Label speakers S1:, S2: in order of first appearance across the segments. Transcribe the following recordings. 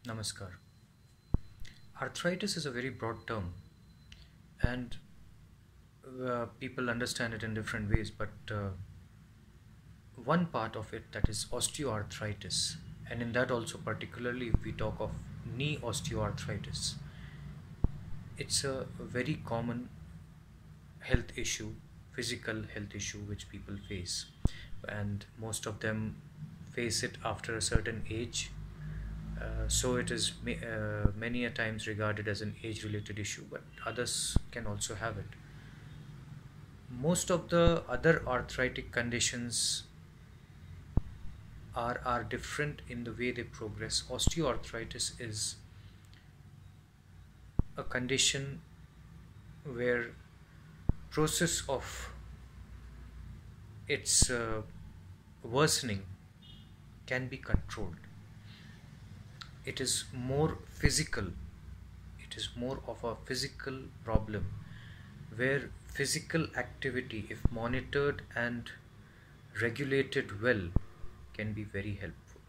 S1: Namaskar. Arthritis is a very broad term, and people understand it in different ways. But one part of it, that is osteoarthritis, and in that also, particularly if we talk of knee osteoarthritis, it's a very common health issue, physical health issue which people face, and most of them face it after a certain age. So it is many a times regarded as an age-related issue, but others can also have it. Most of the other arthritic conditions are different in the way they progress. Osteoarthritis is a condition where process of its worsening can be controlled. It is more physical. It is more of a physical problem where physical activity, if monitored and regulated well, can be very helpful.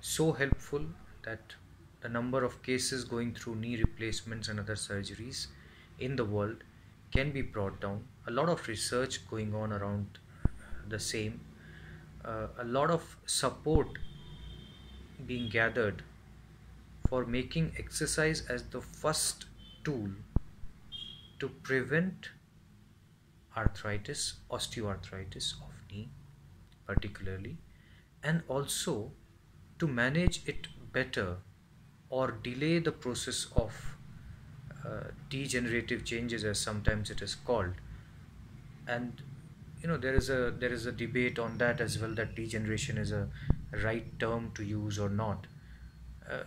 S1: So helpful that the number of cases going through knee replacements and other surgeries in the world can be brought down. A lot of research going on around the same. A lot of support being gathered for making exercise as the first tool to prevent arthritis, osteoarthritis of knee particularly, and also to manage it better or delay the process of degenerative changes, as sometimes it is called. And there is a debate on that as well, that degeneration is a right term to use or not. uh,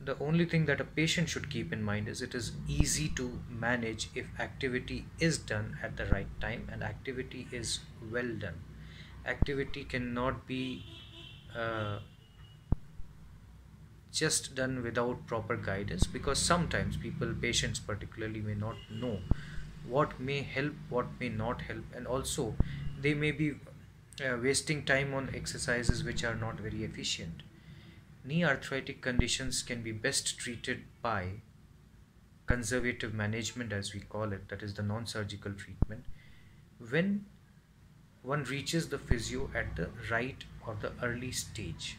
S1: the only thing that a patient should keep in mind is it is easy to manage if activity is done at the right time and activity is well done. Activity cannot be uh, just done without proper guidance, because sometimes patients particularly, may not know what may help, what may not help, and also they may be wasting time on exercises which are not very efficient. Knee arthritic conditions can be best treated by conservative management, as we call it, that is the non-surgical treatment, when one reaches the physio at the right or the early stage.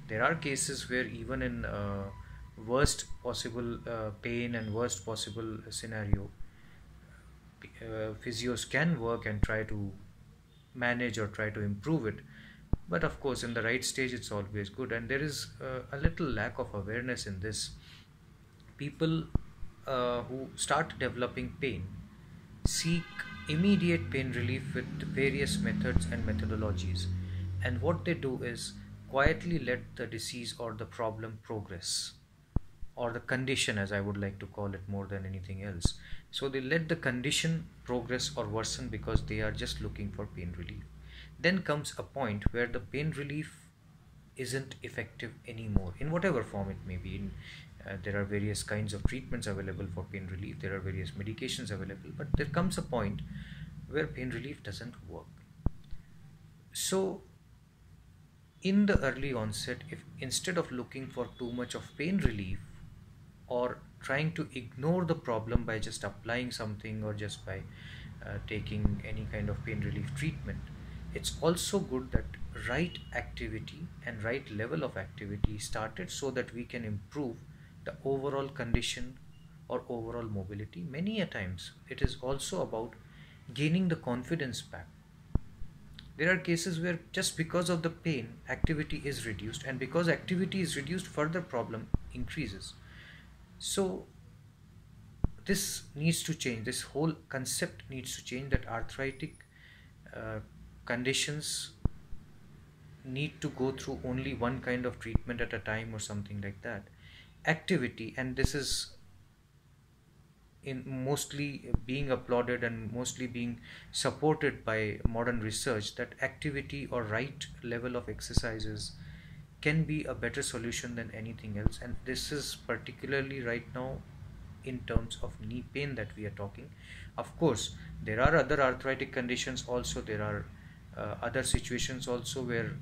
S1: There are cases where even in worst possible pain and worst possible scenario, physios can work and try to manage or try to improve it. But of course, in the right stage, it's always good. And there is a little lack of awareness in this. People who start developing pain seek immediate pain relief with various methods and methodologies. And what they do is quietly let the disease or the problem progress, or the condition, as I would like to call it more than anything else. So they let the condition progress or worsen because they are just looking for pain relief. Then comes a point where the pain relief isn't effective anymore, in whatever form it may be. There are various kinds of treatments available for pain relief, there are various medications available, but there comes a point where pain relief doesn't work. So in the early onset, if instead of looking for too much of pain relief or trying to ignore the problem by just applying something or just by taking any kind of pain relief treatment, it's also good that right activity and right level of activity started, so that we can improve the overall condition or overall mobility. Many a times it is also about gaining the confidence back. There are cases where just because of the pain, activity is reduced, and because activity is reduced, further problem increases. So this needs to change. This whole concept needs to change, that arthritic conditions need to go through only one kind of treatment at a time or something like that. Activity, and this is in mostly being applauded and mostly being supported by modern research, that activity or right level of exercises can be a better solution than anything else. And this is particularly right now in terms of knee pain that we are talking. Of course, there are other arthritic conditions also. There are other situations also where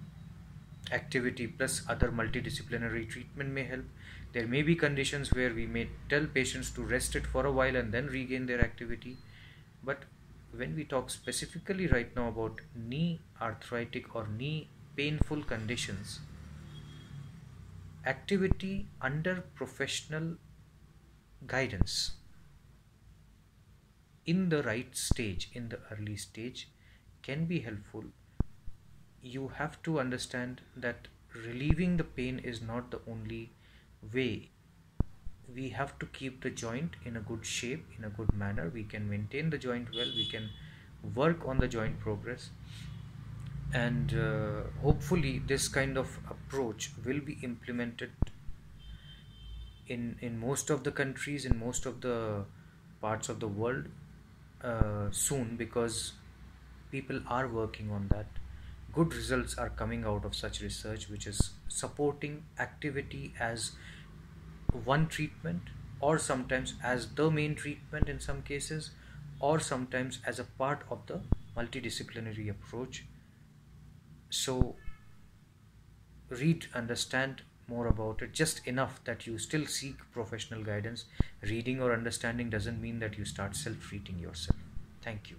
S1: activity plus other multidisciplinary treatment may help. There may be conditions where we may tell patients to rest it for a while and then regain their activity. But when we talk specifically right now about knee arthritic or knee painful conditions, activity under professional guidance in the right stage, in the early stage, can be helpful. You have to understand that relieving the pain is not the only way. We have to keep the joint in a good shape, in a good manner. We can maintain the joint well, we can work on the joint progress, and hopefully this kind of approach will be implemented in most of the countries, in most of the parts of the world soon, because people are working on that. Good results are coming out of such research, which is supporting activity as one treatment, or sometimes as the main treatment in some cases, or sometimes as a part of the multidisciplinary approach. So read, understand more about it, just enough that you still seek professional guidance. Reading or understanding doesn't mean that you start self-treating yourself. Thank you.